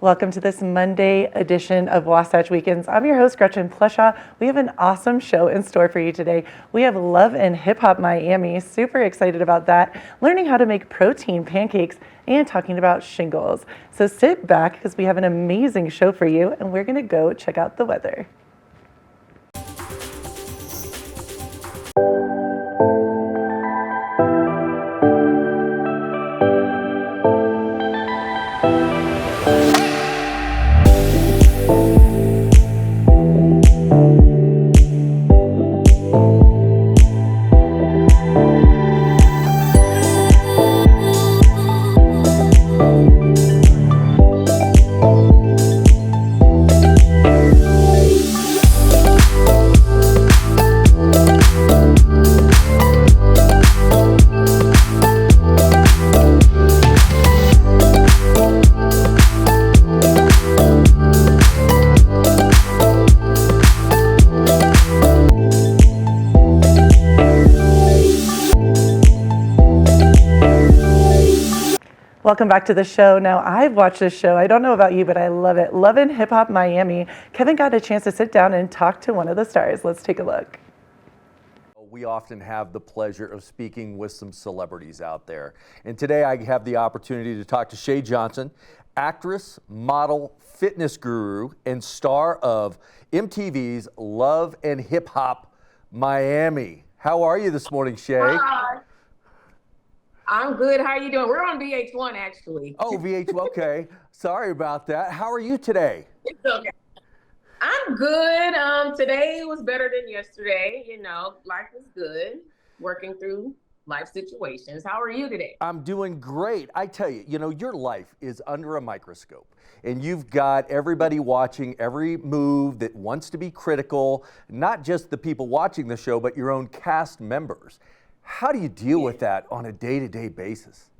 Welcome to this Monday edition of Wasatch Weekends. I'm your host, Gretchen Pleshaw. We have an awesome show in store for you today. We have Love and Hip Hop Miami. Super excited about that. Learning how to make protein pancakes and talking about shingles. So sit back because we have an amazing show for you, and we're going to go check out the weather. Welcome back to the show. Now, I've watched this show. I don't know about you, but I love it. Love and Hip Hop Miami. Kevin got a chance to sit down and talk to one of the stars. Let's take a look. We often have the pleasure of speaking with some celebrities out there. And today I have the opportunity to talk to Shay Johnson, actress, model, fitness guru, and star of MTV's Love and Hip Hop Miami. How are you this morning, Shay? Hi. I'm good. How are you doing? We're on VH1, actually. Oh, VH1, okay. Sorry about that. How are you today? It's okay. I'm good. Today was better than yesterday. You know, life is good. Working through life situations. How are you today? I'm doing great. I tell you, your life is under a microscope, and you've got everybody watching every move that wants to be critical, not just the people watching the show, but your own cast members. How do you deal with that on a day-to-day basis?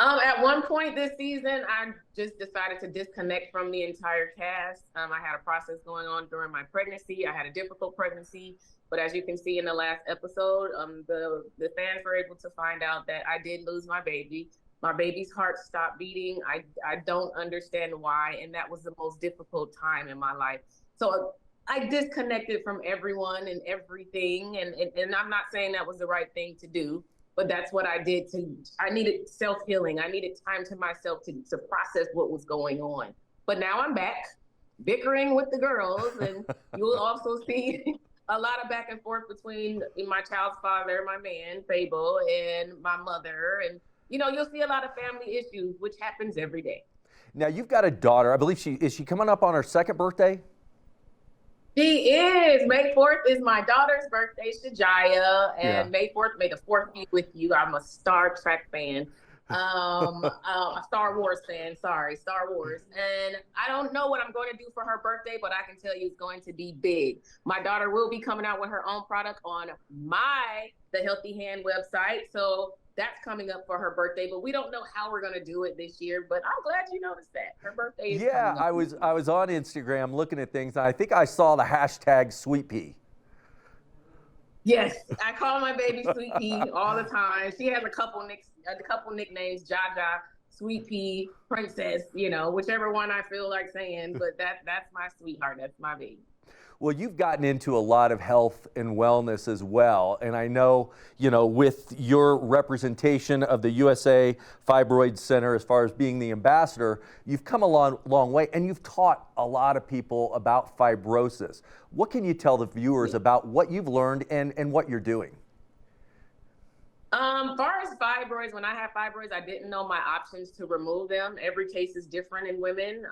At one point this season, I just decided to disconnect from the entire cast. I had a process going on during my pregnancy. I had a difficult pregnancy, but as you can see in the last episode, the fans were able to find out that I did lose my baby. My baby's heart stopped beating. I don't understand why, and that was the most difficult time in my life. So I disconnected from everyone and everything, and I'm not saying that was the right thing to do, but that's what I did. I needed self-healing. I needed time to myself to process what was going on. But now I'm back bickering with the girls, and you'll also see a lot of back and forth between my child's father, my man, Fable, and my mother. And, you'll see a lot of family issues, which happens every day. Now, you've got a daughter. I believe is she coming up on her second birthday? She is. May 4th is my daughter's birthday, Shajaya, and May 4th, May the 4th be with you. I'm a Star Trek fan, a Star Wars fan, Star Wars. And I don't know what I'm going to do for her birthday, but I can tell you it's going to be big. My daughter will be coming out with her own product on The Healthy Hand website. So that's coming up for her birthday, but we don't know how we're going to do it this year. But I'm glad you noticed that. Her birthday is coming up. I was on Instagram looking at things. And I think I saw the hashtag Sweet Pea. Yes, I call my baby Sweet Pea all the time. She has a couple nicknames: Jaja, Sweet Pea, Princess. Whichever one I feel like saying. But that's my sweetheart. That's my baby. Well, you've gotten into a lot of health and wellness as well. And I know, with your representation of the USA Fibroid Center as far as being the ambassador, you've come a long way, and you've taught a lot of people about fibrosis. What can you tell the viewers about what you've learned and what you're doing? As far as fibroids, when I had fibroids, I didn't know my options to remove them. Every case is different in women.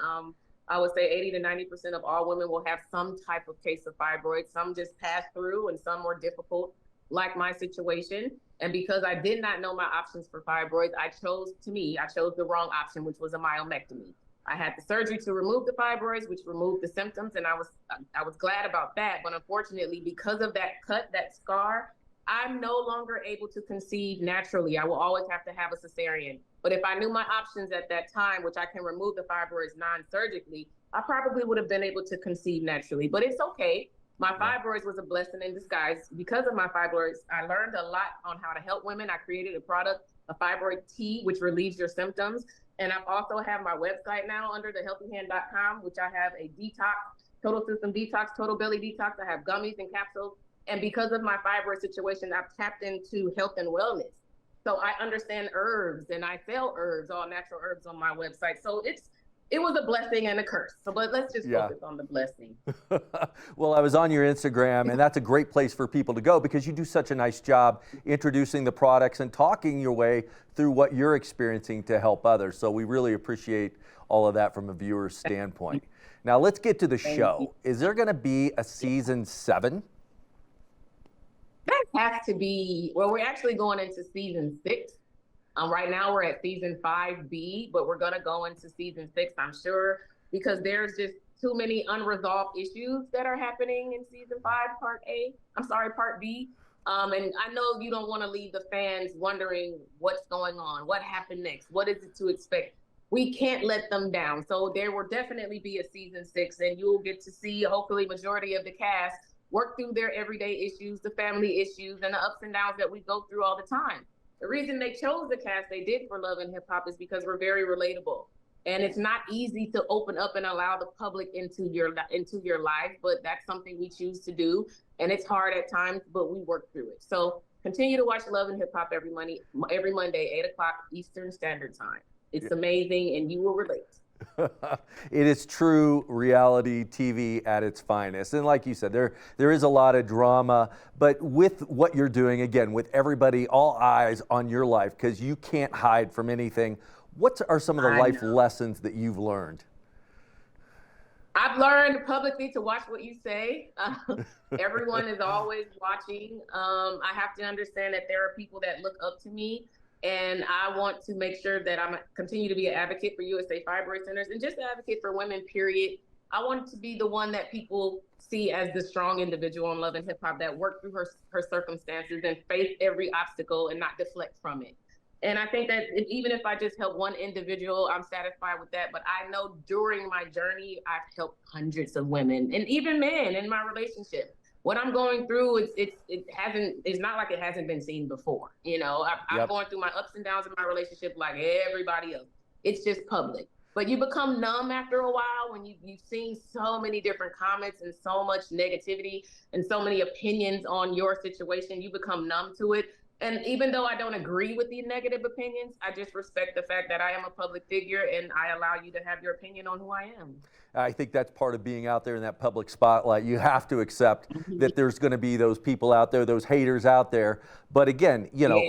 I would say 80 to 90% of all women will have some type of case of fibroids. Some just pass through and some more difficult, like my situation. And because I did not know my options for fibroids, I chose the wrong option, which was a myomectomy. I had the surgery to remove the fibroids, which removed the symptoms, and I was glad about that. But unfortunately, because of that cut, that scar, I'm no longer able to conceive naturally. I will always have to have a cesarean. But if I knew my options at that time, which I can remove the fibroids non-surgically, I probably would have been able to conceive naturally. But it's okay. My fibroids was a blessing in disguise. Because of my fibroids, I learned a lot on how to help women. I created a product, a fibroid tea, which relieves your symptoms. And I've also have my website now under thehealthyhand.com, which I have a detox, total system detox, total belly detox. I have gummies and capsules. And because of my fibroid situation, I've tapped into health and wellness. So I understand herbs and I sell herbs, all natural herbs on my website. So it was a blessing and a curse. So, but let's just Yeah. focus on the blessing. Well, I was on your Instagram, and that's a great place for people to go because you do such a nice job introducing the products and talking your way through what you're experiencing to help others. So we really appreciate all of that from a viewer's standpoint. Now let's get to the show. Is there going to be a season 7? That has to be, well, we're actually going into season 6. Right now we're at season 5B, but we're going to go into season 6, I'm sure, because there's just too many unresolved issues that are happening in season 5, part B. And I know you don't want to leave the fans wondering what's going on, what happened next, what is it to expect. We can't let them down. So there will definitely be a season 6, and you'll get to see, hopefully, majority of the cast work through their everyday issues, the family issues, and the ups and downs that we go through all the time. The reason they chose the cast they did for Love and Hip Hop is because we're very relatable. And it's not easy to open up and allow the public into your life, but that's something we choose to do. And it's hard at times, but we work through it. So continue to watch Love and Hip Hop every Monday, 8 o'clock Eastern Standard Time. It's amazing, and you will relate. It is true reality TV at its finest. And like you said, there is a lot of drama, but with what you're doing, again, with everybody, all eyes on your life, because you can't hide from anything. What are some of the life lessons that you've learned? I've learned publicly to watch what you say. Everyone is always watching. I have to understand that there are people that look up to me. And I want to make sure that I'm continue to be an advocate for USA Fibroid Centers and just an advocate for women, period. I want to be the one that people see as the strong individual in Love and Hip Hop that worked through her circumstances and faced every obstacle and not deflect from it. And I think that even if I just help one individual, I'm satisfied with that. But I know during my journey, I've helped hundreds of women and even men in my relationship. What I'm going through, it's not like it hasn't been seen before. You know, I'm going through my ups and downs in my relationship like everybody else. It's just public. But you become numb after a while when you've seen so many different comments and so much negativity and so many opinions on your situation. You become numb to it. And even though I don't agree with the negative opinions, I just respect the fact that I am a public figure and I allow you to have your opinion on who I am. I think that's part of being out there in that public spotlight. You have to accept that there's going to be those people out there, those haters out there. But again, you know,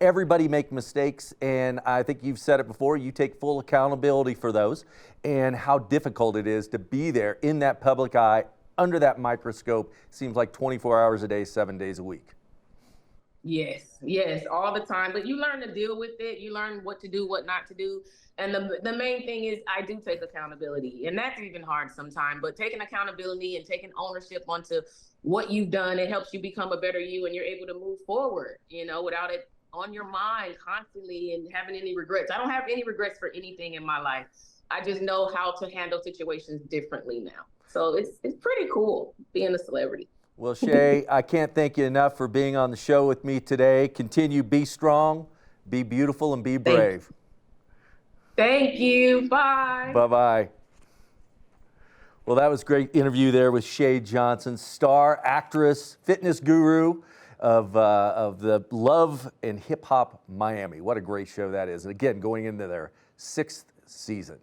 everybody make mistakes. And I think you've said it before, you take full accountability for those and how difficult it is to be there in that public eye, under that microscope. Seems like 24 hours a day, 7 days a week. Yes, all the time. But you learn to deal with it. You learn what to do, what not to do. And the main thing is I do take accountability. And that's even hard sometimes. But taking accountability and taking ownership onto what you've done, it helps you become a better you and you're able to move forward, you know, without it on your mind constantly and having any regrets. I don't have any regrets for anything in my life. I just know how to handle situations differently now. So it's pretty cool being a celebrity. Well, Shay, I can't thank you enough for being on the show with me today. Continue, be strong, be beautiful, and be brave. Thank you. Bye. Bye-bye. Well, that was a great interview there with Shay Johnson, star, actress, fitness guru of the Love and Hip Hop Miami. What a great show that is. And again, going into their 6th season.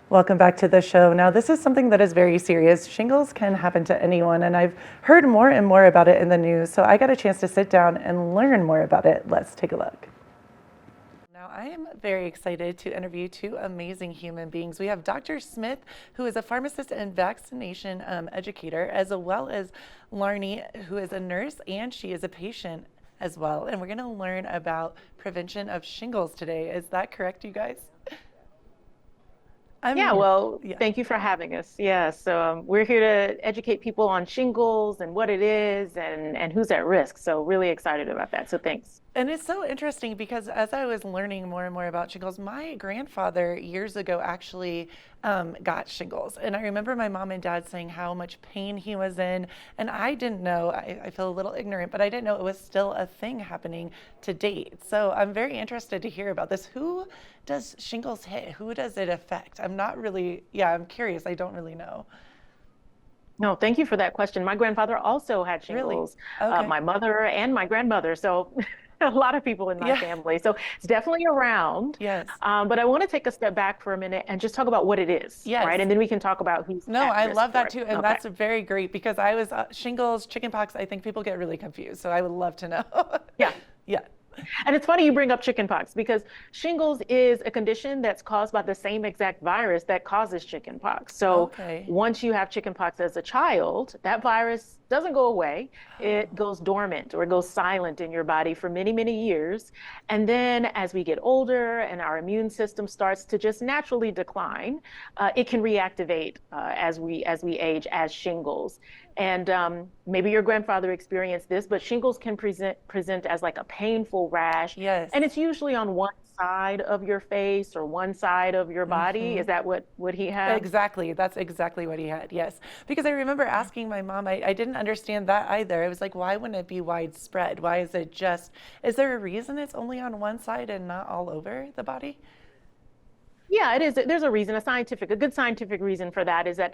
Welcome back to the show. Now, this is something that is very serious. Shingles can happen to anyone, and I've heard more and more about it in the news, so I got a chance to sit down and learn more about it. Let's take a look. Now, I am very excited to interview 2 amazing human beings. We have Dr. Smith, who is a pharmacist and vaccination educator, as well as Larnie, who is a nurse, and she is a patient as well. And we're going to learn about prevention of shingles today. Is that correct, you guys? Thank you for having us. Yeah, so we're here to educate people on shingles and what it is and who's at risk. So really excited about that. So thanks. And it's so interesting because as I was learning more and more about shingles, my grandfather years ago actually got shingles. And I remember my mom and dad saying how much pain he was in. And I didn't know, I feel a little ignorant, but I didn't know it was still a thing happening to date. So I'm very interested to hear about this. Who does shingles hit? Who does it affect? I'm not really, yeah, I'm curious. I don't really know. No, thank you for that question. My grandfather also had Really? shingles, Okay. my mother and my grandmother. So a lot of people in my Yeah. family. So it's definitely around. Yes. But I want to take a step back for a minute and just talk about what it is, right? Yes. And then we can talk about who's No, at I risk love for that it. too. And Okay. that's very great because I was shingles, chickenpox. I think people get really confused. So I would love to know. Yeah. Yeah. And it's funny you bring up chickenpox because shingles is a condition that's caused by the same exact virus that causes chickenpox. So Okay. once you have chickenpox as a child, that virus doesn't go away. It Oh, goes dormant or it goes silent in your body for many, many years. And then as we get older and our immune system starts to just naturally decline, it can reactivate as we age as shingles. And maybe your grandfather experienced this, but shingles can present as like a painful rash, yes. and it's usually on one side of your face or one side of your body. Hmm. Is that what he had? Exactly. That's exactly what he had. Yes. Because I remember asking my mom, I didn't understand that either. I was like, why wouldn't it be widespread? Why is it just, is there a reason it's only on one side and not all over the body? Yeah, it is. There's a reason, a good scientific reason for that is that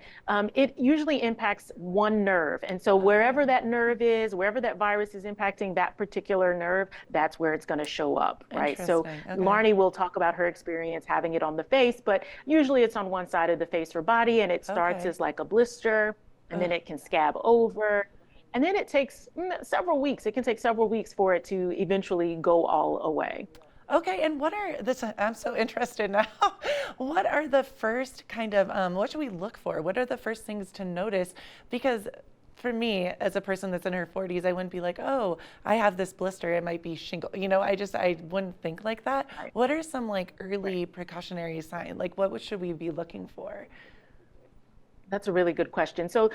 it usually impacts one nerve. And so wherever Oh, that nerve is, wherever that virus is impacting that particular nerve, that's where it's going to show up, right? So interesting. Okay. Larnie will talk about her experience having it on the face, but usually it's on one side of the face or body, and it starts Okay. as like a blister, and Ugh. then it can scab over. And then it takes several weeks. It can take several weeks for it to eventually go all away. Okay, and what are this? I'm so interested now. What are the first kind of what should we look for? What are the first things to notice? Because for me, as a person that's in her 40s, I wouldn't be like, oh, I have this blister. It might be shingle. I wouldn't think like that. Right. What are some like Right. early precautionary signs? Like what should we be looking for? That's a really good question. So,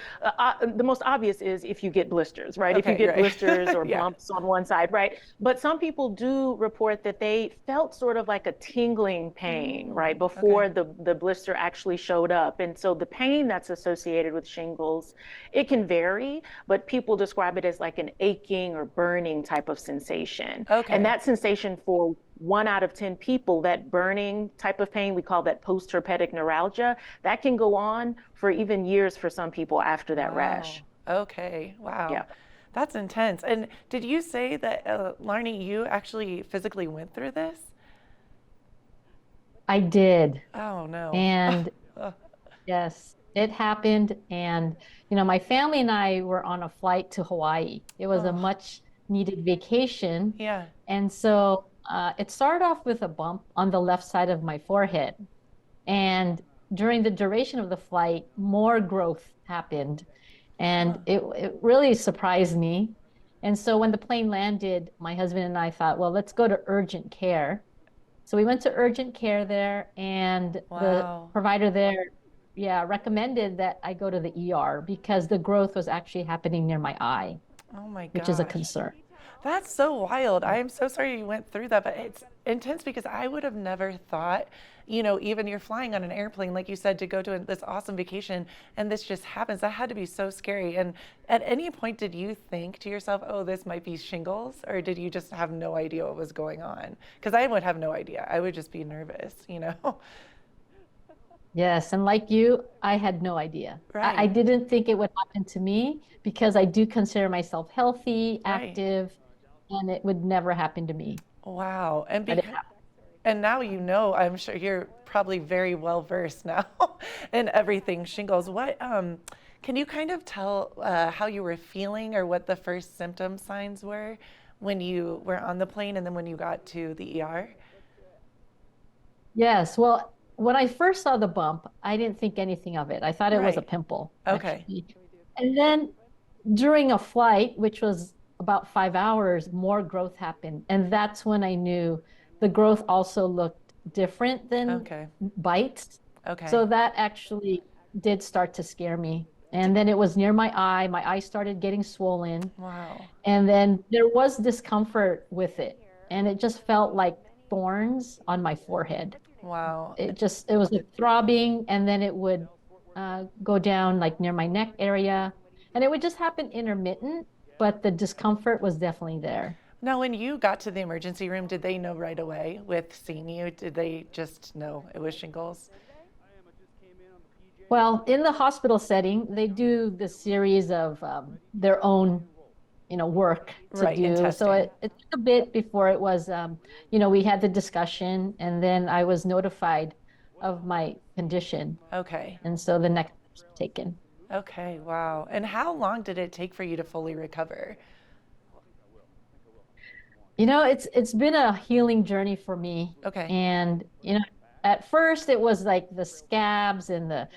the most obvious is if you get blisters, right? If you Okay, get blisters right. or Yeah. bumps on one side, right? But some people do report that they felt sort of like a tingling pain, right, Okay. before the blister actually showed up. And so the pain that's associated with shingles, it can vary, but people describe it as like an aching or burning type of sensation. And Okay. that sensation for 1 out of 10 people, that burning type of pain, we call that post-herpetic neuralgia, that can go on for even years for some people after that Wow. rash. Okay. Yeah. Wow. That's intense. And did you say that, Larnie, you actually physically went through this? I did. Oh no. And Uh, yes, it happened. And, my family and I were on a flight to Hawaii. It was a oh, much needed vacation. yeah. And so it started off with a bump on the left side of my forehead. And during the duration of the flight, more growth happened. Huh. And it really surprised me. And so when the plane landed, my husband and I thought, well, let's go to urgent care. So we went to urgent care there, and the Wow. provider there, yeah, recommended that I go to the ER because the growth was actually happening near my eye, Oh my which is a gosh. concern. That's so wild. I am so sorry you went through that, but it's intense because I would have never thought, even you're flying on an airplane, like you said, to go to this awesome vacation and this just happens. That had to be so scary. And at any point, did you think to yourself, oh, this might be shingles? Or did you just have no idea what was going on? Because I would have no idea. I would just be nervous. Yes, and like you, I had no idea. I Right, didn't think it would happen to me because I do consider myself healthy, right. active, and it would never happen to me. Wow. And But it because happened. And now I'm sure you're probably very well versed now in everything shingles. Can you kind of tell how you were feeling or what the first symptom signs were when you were on the plane and then when you got to the ER? Yes, well, when I first saw the bump, I didn't think anything of it. I thought it was a Right. pimple, Okay. actually. And then during a flight, which was about 5 hours, more growth happened. And that's when I knew the growth also looked different than Okay. bites. Okay. So that actually did start to scare me. And then it was near my eye. My eye started getting swollen. Wow. And then there was discomfort with it. and it just felt like thorns on my forehead. Wow. It was like throbbing, and then it would go down like near my neck area, and it would just happen intermittent, but the discomfort was definitely there. Now, when you got to the emergency room, did they know right away with seeing you? Did they just know it was shingles? Well, in the hospital setting, they do the series of their own, work to Right, and do. So testing. it took a bit before it was, we had the discussion, and then I was notified of my condition. Okay. And so the next steps were taken. Okay, wow. And how long did it take for you to fully recover? It's been a healing journey for me. Okay. And, at first it was like the scabs and the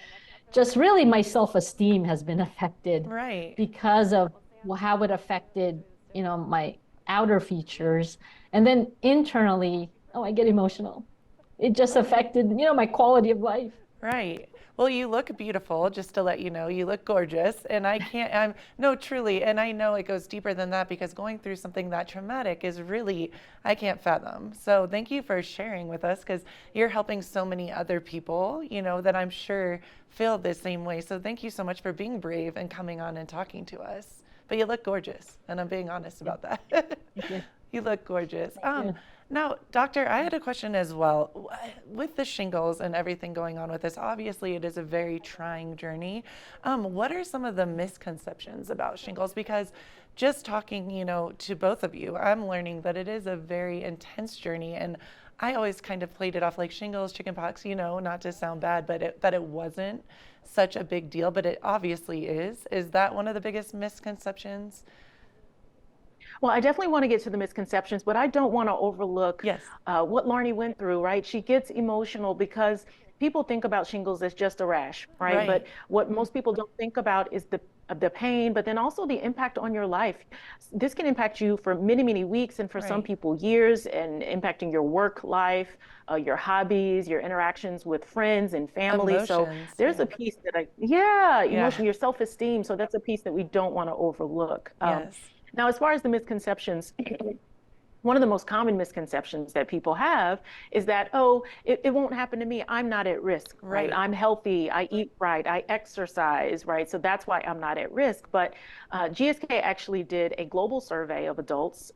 just really my self-esteem has been affected Right. because of how it affected, my outer features. And then internally, oh, I get emotional. It just affected, my quality of life. Right. Well, you look beautiful, just to let you know. You look gorgeous. And no, truly. And I know it goes deeper than that because going through something that traumatic is really, I can't fathom. So thank you for sharing with us because you're helping so many other people, that I'm sure feel the same way. So thank you so much for being brave and coming on and talking to us. But you look gorgeous. And I'm being honest about that. Thank you. You look gorgeous. Thank you. Now, doctor, I had a question as well. With the shingles and everything going on with this, obviously it is a very trying journey. What are some of the misconceptions about shingles? Because just talking, to both of you, I'm learning that it is a very intense journey. And I always kind of played it off like shingles, chickenpox, not to sound bad, but that it wasn't such a big deal, but it obviously is. Is that one of the biggest misconceptions? Well, I definitely want to get to the misconceptions, but I don't want to overlook Yes. what Larnie went through, right? She gets emotional because people think about shingles as just a rash, right? Right. But what most people don't think about is the pain, but then also the impact on your life. This can impact you for many, many weeks, and for some Right. people, years, and impacting your work life, your hobbies, your interactions with friends and family. So Emotions. there's Yeah. a piece yeah, Yeah. emotion, your self-esteem. So that's a piece that we don't want to overlook. Yes. Now, as far as the misconceptions, one of the most common misconceptions that people have is that, oh, it won't happen to me. I'm not at risk, right? Right. I'm healthy. I eat right. I exercise, right? So that's why I'm not at risk. But GSK actually did a global survey of adults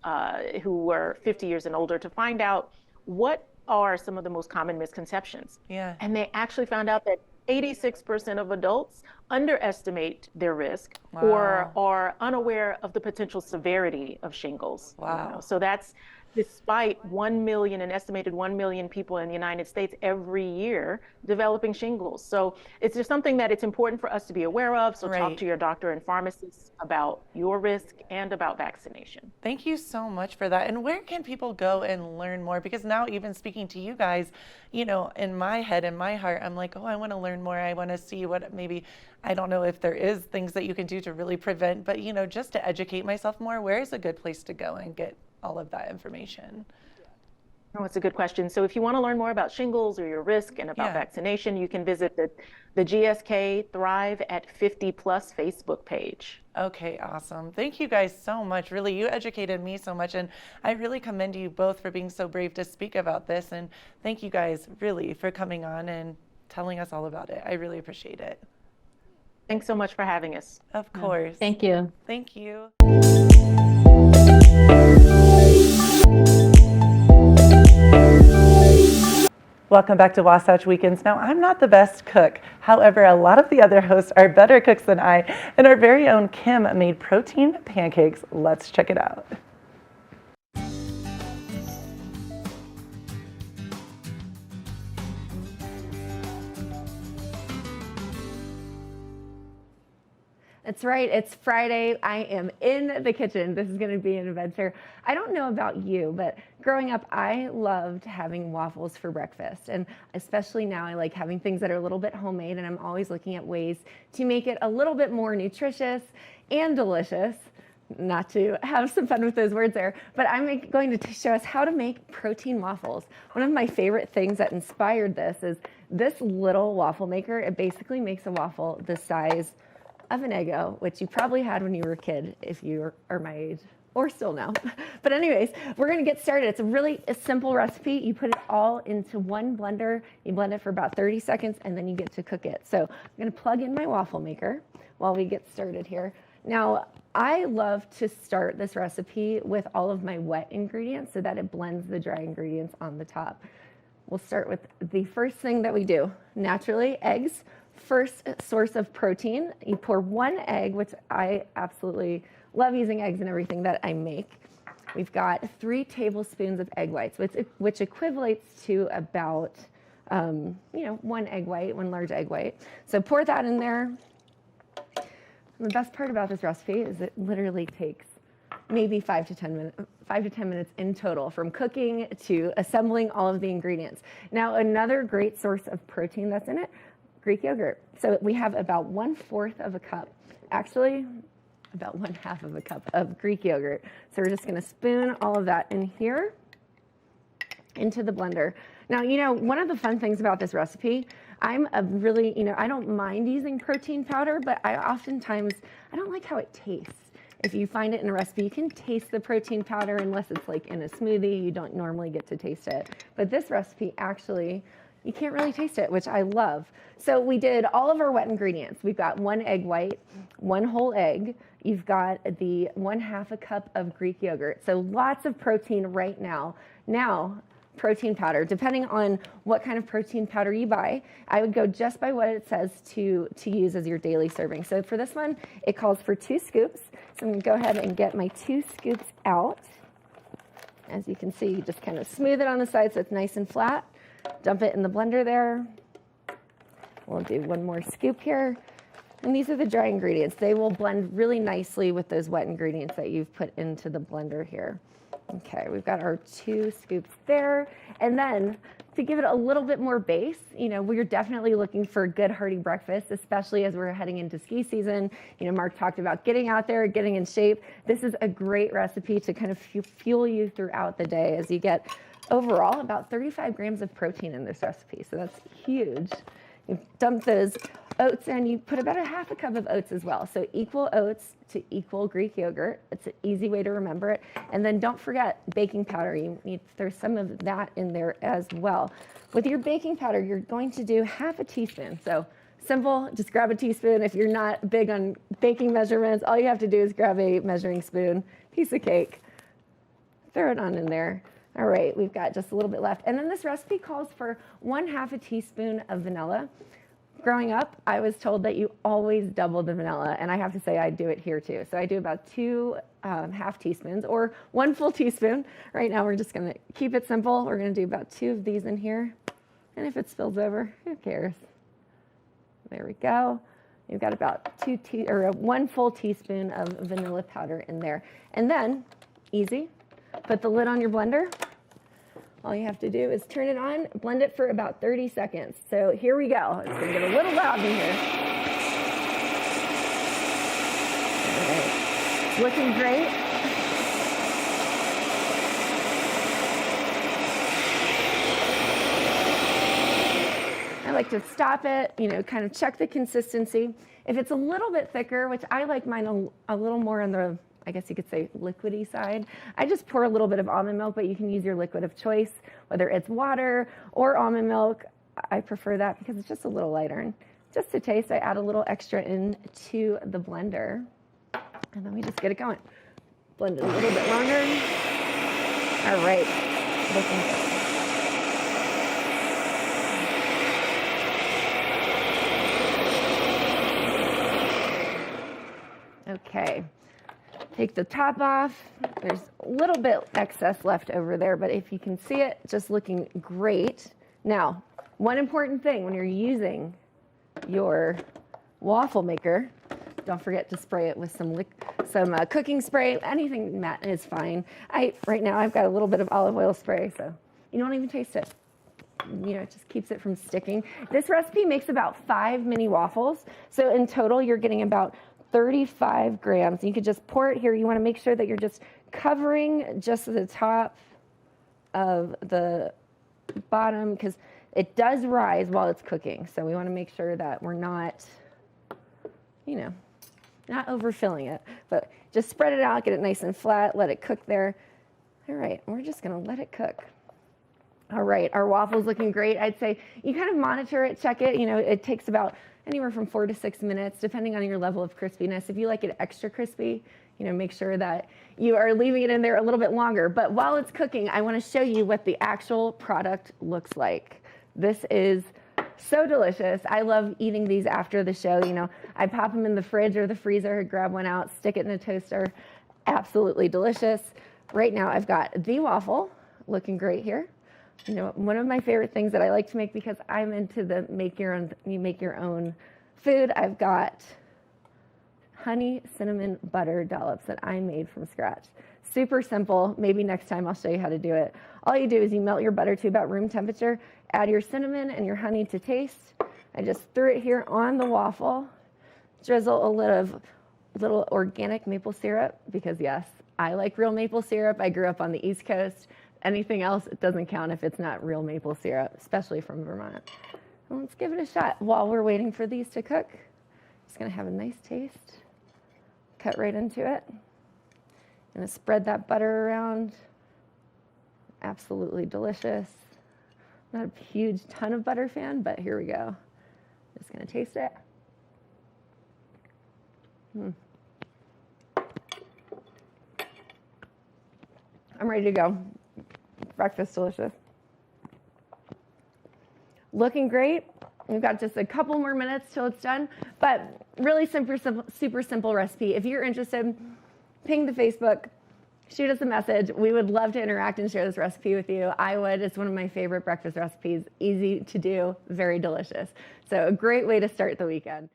who were 50 years and older to find out what are some of the most common misconceptions. Yeah. And they actually found out that 86% of adults underestimate their risk or Wow. are unaware of the potential severity of shingles. Wow. So that's despite 1 million, an estimated 1 million people in the United States every year developing shingles. So it's just something that it's important for us to be aware of. So talk Right. to your doctor and pharmacist about your risk and about vaccination. Thank you so much for that. And where can people go and learn more? Because now, even speaking to you guys, in my head, in my heart, I'm like, oh, I want to learn more. I want to see what maybe, I don't know if there is things that you can do to really prevent, but, just to educate myself more, where is a good place to go and get all of that information? Oh, it's a good question. So if you want to learn more about shingles or your risk and about Yeah. vaccination, you can visit the GSK Thrive at 50 Plus Facebook page. Okay, awesome. Thank you guys so much. Really, you educated me so much, and I really commend you both for being so brave to speak about this. And thank you guys really for coming on and telling us all about it. I really appreciate it. Thanks so much for having us. Of course. Thank you. Thank you. Welcome back to Wasatch Weekends. Now, I'm not the best cook. However, a lot of the other hosts are better cooks than I, and our very own Kim made protein pancakes. Let's check it out. That's right. It's Friday. I am in the kitchen. This is going to be an adventure. I don't know about you, but growing up, I loved having waffles for breakfast. And especially now, I like having things that are a little bit homemade. And I'm always looking at ways to make it a little bit more nutritious and delicious. Not to have some fun with those words there, but I'm going to show us how to make protein waffles. One of my favorite things that inspired this is this little waffle maker. It basically makes a waffle the size of an Eggo, which you probably had when you were a kid if you are my age. or still now. But anyways, we're gonna get started. It's a simple recipe. You put it all into one blender, you blend it for about 30 seconds, and then you get to cook it. So I'm gonna plug in my waffle maker while we get started here. Now, I love to start this recipe with all of my wet ingredients so that it blends the dry ingredients on the top. We'll start with the first thing that we do. Naturally, eggs, first source of protein. You pour 1 egg, which I absolutely love using eggs in everything that I make. We've got 3 tablespoons of egg whites, which equivalates to about, 1 egg white, 1 large egg white. So pour that in there. And the best part about this recipe is it literally takes maybe 5 to 10 minutes in total, from cooking to assembling all of the ingredients. Now, another great source of protein that's in it, Greek yogurt. So we have about 1/4 of a cup, actually about 1/2 of a cup of Greek yogurt. So we're just gonna spoon all of that in here into the blender. Now, one of the fun things about this recipe, I'm a really, I don't mind using protein powder, but I don't like how it tastes. If you find it in a recipe, you can taste the protein powder unless it's like in a smoothie, you don't normally get to taste it. But this recipe, actually, you can't really taste it, which I love. So we did all of our wet ingredients. We've got 1 egg white, 1 whole egg. You've got the 1/2 a cup of Greek yogurt. So lots of protein right now. Now, protein powder, depending on what kind of protein powder you buy, I would go just by what it says to use as your daily serving. So for this one, it calls for 2 scoops. So I'm gonna go ahead and get my 2 scoops out. As you can see, you just kind of smooth it on the side so it's nice and flat. Dump it in the blender there. We'll do 1 more scoop here. And these are the dry ingredients. They will blend really nicely with those wet ingredients that you've put into the blender here. Okay, we've got our 2 scoops there. And then to give it a little bit more base, we're definitely looking for a good hearty breakfast, especially as we're heading into ski season. Mark talked about getting out there, getting in shape. This is a great recipe to kind of fuel you throughout the day as you get overall about 35 grams of protein in this recipe. So that's huge. You dump those oats in, you put about 1/2 a cup of oats as well. So equal oats to equal Greek yogurt. It's an easy way to remember it. And then don't forget baking powder. You need to throw some of that in there as well. With your baking powder, you're going to do 1/2 teaspoon. So simple, just grab a teaspoon. If you're not big on baking measurements, all you have to do is grab a measuring spoon, piece of cake, throw it on in there. All right, we've got just a little bit left. And then this recipe calls for 1/2 teaspoon of vanilla. Growing up, I was told that you always double the vanilla, and I have to say I do it here too. So I do about 2 half teaspoons or 1 full teaspoon. Right now we're just gonna keep it simple. We're gonna do about 2 of these in here. And if it spills over, who cares? There we go. You've got about 1 full teaspoon of vanilla powder in there. And then, easy, put the lid on your blender. All you have to do is turn it on, blend it for about 30 seconds. So here we go. It's gonna get a little loud in here. All right. It's looking great. I like to stop it, kind of check the consistency. If it's a little bit thicker, which I like mine a little more on the, I guess you could say, liquidy side, I just pour a little bit of almond milk, but you can use your liquid of choice, whether it's water or almond milk. I prefer that because it's just a little lighter. And just to taste, I add a little extra into the blender, and then we just get it going. Blend it a little bit longer. All right, looking good. Okay, take the top off. There's a little bit excess left over there, but if you can see it, just looking great. Now, one important thing when you're using your waffle maker, don't forget to spray it with some cooking spray. Anything matte is fine. Right now I've got a little bit of olive oil spray, so you don't even taste it. It just keeps it from sticking. This recipe makes about 5 mini waffles. So in total, you're getting about 35 grams. You could just pour it here. You want to make sure that you're just covering just the top of the bottom because it does rise while it's cooking. So we want to make sure that we're not, not overfilling it, but just spread it out, get it nice and flat, let it cook there. All right, we're just gonna let it cook. All right, our waffle's looking great. I'd say you kind of monitor it, check it. You know, it takes about anywhere from 4 to 6 minutes, depending on your level of crispiness. If you like it extra crispy, you know, make sure that you are leaving it in there a little bit longer. But while it's cooking, I want to show you what the actual product looks like. This is so delicious. I love eating these after the show. You know, I pop them in the fridge or the freezer, grab one out, stick it in a toaster. Absolutely delicious. Right now, I've got the waffle looking great here. You know, one of my favorite things that I like to make, because I'm into the make your own food. I've got honey cinnamon butter dollops that I made from scratch. Super simple. Maybe next time I'll show you how to do it. All you do is you melt your butter to about room temperature, add your cinnamon and your honey to taste. I just threw it here on the waffle. Drizzle a little organic maple syrup, because yes, I like real maple syrup. I grew up on the East Coast. Anything else, it doesn't count if it's not real maple syrup, especially from Vermont. Well, let's give it a shot. While we're waiting for these to cook, just gonna have a nice taste. Cut right into it. Gonna spread that butter around. Absolutely delicious. Not a huge ton of butter fan, but here we go. Just gonna taste it. I'm ready to go. Breakfast delicious. Looking great. We've got just a couple more minutes till it's done, but really super simple recipe. If you're interested, ping the Facebook, shoot us a message. We would love to interact and share this recipe with you. I would. It's one of my favorite breakfast recipes. Easy to do, very delicious. So a great way to start the weekend.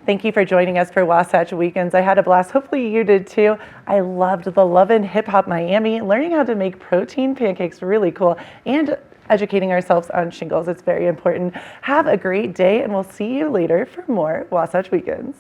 Thank you for joining us for Wasatch Weekends. I had a blast. Hopefully you did too. I loved the Love and Hip Hop Miami, learning how to make protein pancakes, really cool, and educating ourselves on shingles. It's very important. Have a great day, and we'll see you later for more Wasatch Weekends.